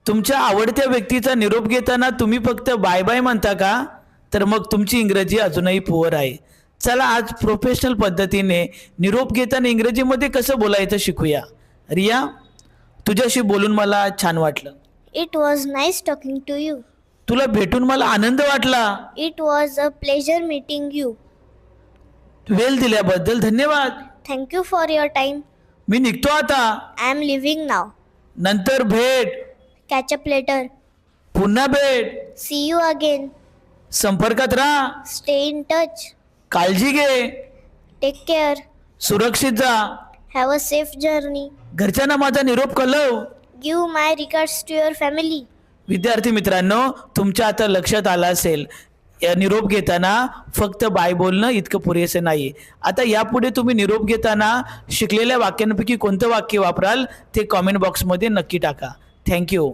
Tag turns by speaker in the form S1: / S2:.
S1: तुमच्या आवडत्या व्यक्तीचा निरोप घेताना तुम्ही फक्त बाय बाय म्हणता का? तर मग तुमची इंग्रजी अजूनही पुअर आहे. चला आज प्रोफेशनल पद्धतीने निरोप घेताना इंग्रजीमध्ये कसं बोलायचं शिकूया. रिया, तुझ्याशी बोलून मला छान वाटलं.
S2: It was nice talking to you.
S1: तुला भेटून मला आनंद वाटला.
S2: It was a pleasure meeting you.
S1: वेळ दिल्याबद्दल धन्यवाद.
S2: Thank you for your time.
S1: मी निघतो आता.
S2: I am leaving now.
S1: नंतर भेट.
S2: Catch up later.
S1: पुन्हा भेट.
S2: See you again.
S1: संपर्कात राहा.
S2: Stay in touch.
S1: काळजी घे.
S2: Take care.
S1: सुरक्षित जा.
S2: Have a safe journey.
S1: घरच्यांना माझा निरोप कळव.
S2: Give my regards to your family.
S1: विद्यार्थी मित्रांनो, तुमच्या आता लक्षात आलं असेल या निरोप घेताना फक्त बाय बोलणं इतकं पुरेसे नाही. आता यापुढे तुम्ही निरोप घेताना शिकलेल्या वाक्यांपैकी कोणतं वाक्य वापराल ते कॉमेंट बॉक्समध्ये नक्की टाका. थँक्यू.